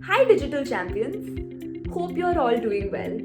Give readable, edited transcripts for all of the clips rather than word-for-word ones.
Hi, digital champions. Hope you're all doing well.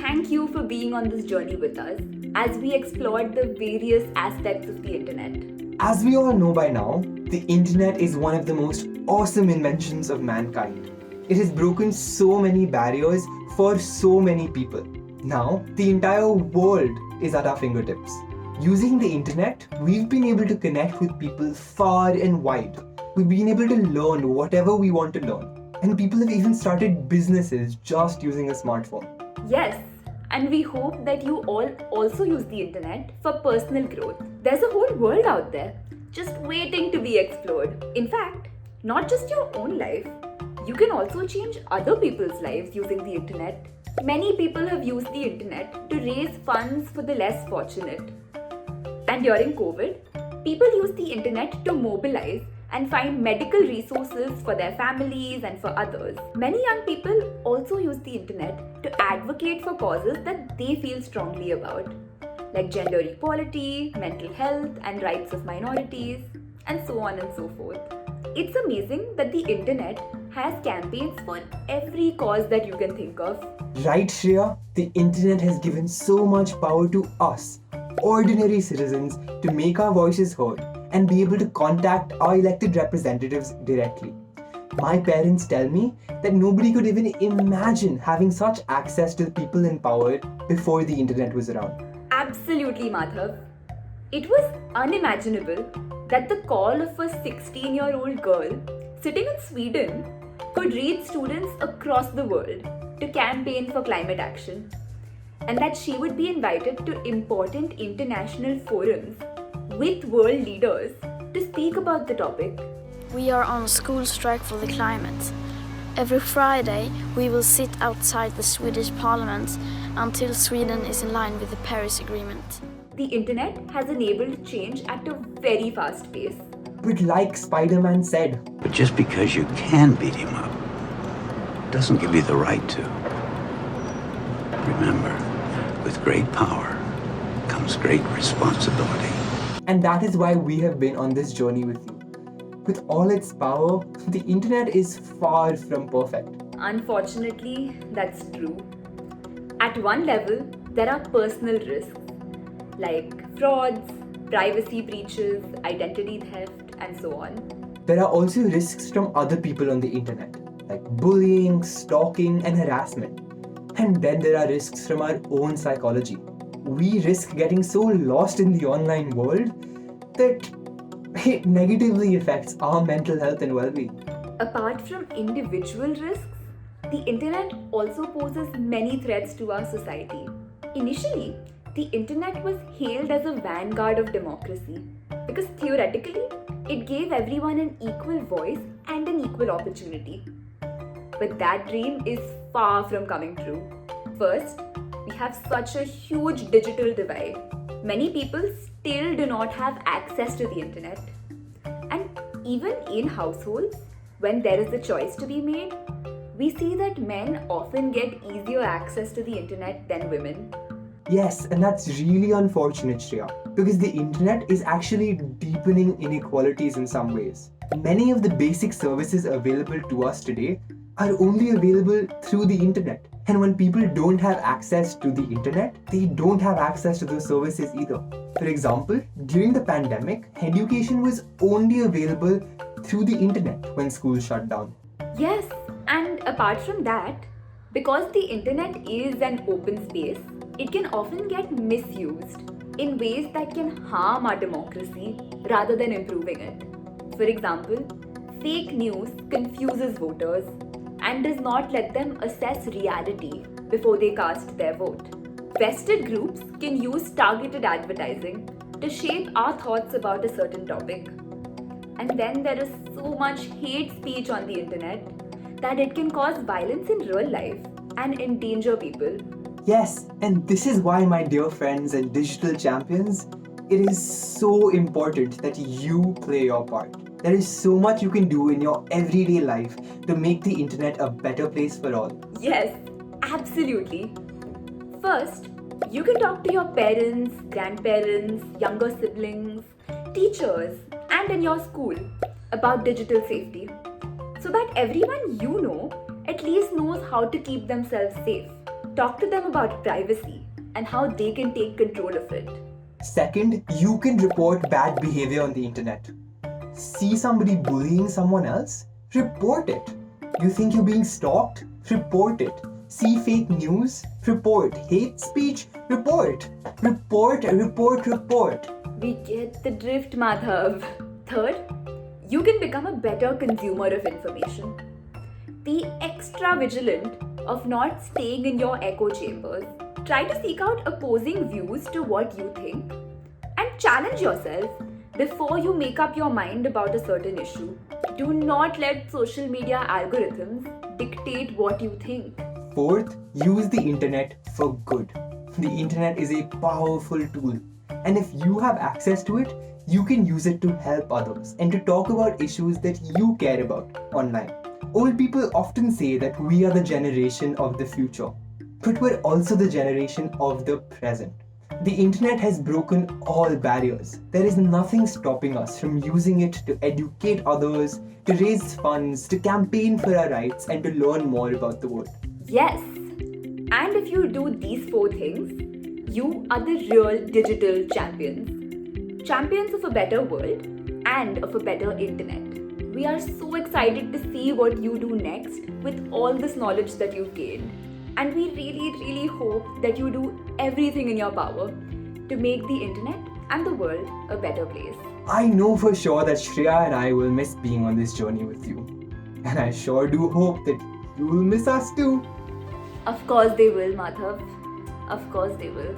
Thank you for being on this journey with us as we explored the various aspects of the internet. As we all know by now, the internet is one of the most awesome inventions of mankind. It has broken so many barriers for so many people. Now, the entire world is at our fingertips. Using the internet, we've been able to connect with people far and wide. We've been able to learn whatever we want to learn. And people have even started businesses just using a smartphone. Yes, and we hope that you all also use the internet for personal growth. There's a whole world out there just waiting to be explored. In fact, not just your own life, you can also change other people's lives using the internet. Many people have used the internet to raise funds for the less fortunate. And during COVID, people used the internet to mobilize and find medical resources for their families and for others. Many young people also use the internet to advocate for causes that they feel strongly about, like gender equality, mental health, and rights of minorities, and so on and so forth. It's amazing that the internet has campaigns for every cause that you can think of. Right, Shreya? The internet has given so much power to us, ordinary citizens, to make our voices heard and be able to contact our elected representatives directly. My parents tell me that nobody could even imagine having such access to the people in power before the internet was around. Absolutely, Madhav. It was unimaginable that the call of a 16-year-old girl sitting in Sweden could reach students across the world to campaign for climate action, and that she would be invited to important international forums with world leaders to speak about the topic. We are on school strike for the climate. Every Friday we will sit outside the Swedish parliament until Sweden is in line with the Paris Agreement. The internet has enabled change at a very fast pace. But like Spider-Man said, But just because you can beat him up doesn't give you the right to. Remember, with great power comes great responsibility. and that is why we have been on this journey with you. With all its power, the internet is far from perfect. Unfortunately, that's true. At one level, there are personal risks like frauds, privacy breaches, identity theft, and so on. There are also risks from other people on the internet, like bullying, stalking, and harassment. And then there are risks from our own psychology. We risk getting so lost in the online world that it negatively affects our mental health and well-being. Apart from individual risks, the internet also poses many threats to our society. Initially, the internet was hailed as a vanguard of democracy because theoretically, it gave everyone an equal voice and an equal opportunity. But that dream is far from coming true. First, we have such a huge digital divide. Many people still do not have access to the internet. And even in households, when there is a choice to be made, we see that men often get easier access to the internet than women. Yes, and that's really unfortunate, Shreya, because the internet is actually deepening inequalities in some ways. Many of the basic services available to us today are only available through the internet. And when people don't have access to the internet, they don't have access to those services either. For example, during the pandemic, education was only available through the internet when schools shut down. Yes, and apart from that, because the internet is an open space, it can often get misused in ways that can harm our democracy rather than improving it. For example, fake news confuses voters and does not let them assess reality before they cast their vote. Vested groups can use targeted advertising to shape our thoughts about a certain topic. And then there is so much hate speech on the internet that it can cause violence in real life and endanger people. Yes, and this is why, my dear friends and digital champions, it is so important that you play your part. There is so much you can do in your everyday life to make the internet a better place for all. Yes, absolutely. First, you can talk to your parents, grandparents, younger siblings, teachers, and in your school about digital safety so that everyone you know at least knows how to keep themselves safe. Talk to them about privacy and how they can take control of it. Second, you can report bad behavior on the internet. See somebody bullying someone else? Report it. You think you're being stalked? Report it. See fake news? Report. Hate speech? Report. Report. We get the drift, Madhav. Third, you can become a better consumer of information. Be extra vigilant of not staying in your echo chambers. Try to seek out opposing views to what you think and challenge yourself before you make up your mind about a certain issue. Do not let social media algorithms dictate what you think. Fourth, use the internet for good. The internet is a powerful tool, and if you have access to it, you can use it to help others and to talk about issues that you care about online. Old people often say that we are the generation of the future, but we're also the generation of the present. The internet has broken all barriers. There is nothing stopping us from using it to educate others, to raise funds, to campaign for our rights, and to learn more about the world. Yes, and if you do these 4 things, you are the real digital champions. Champions of a better world and of a better internet. We are so excited to see what you do next with all this knowledge that you've gained. And we really hope that you do everything in your power to make the internet and the world a better place. I know for sure that Shreya and I will miss being on this journey with you. And I sure do hope that you will miss us too. Of course they will, Madhav. Of course they will.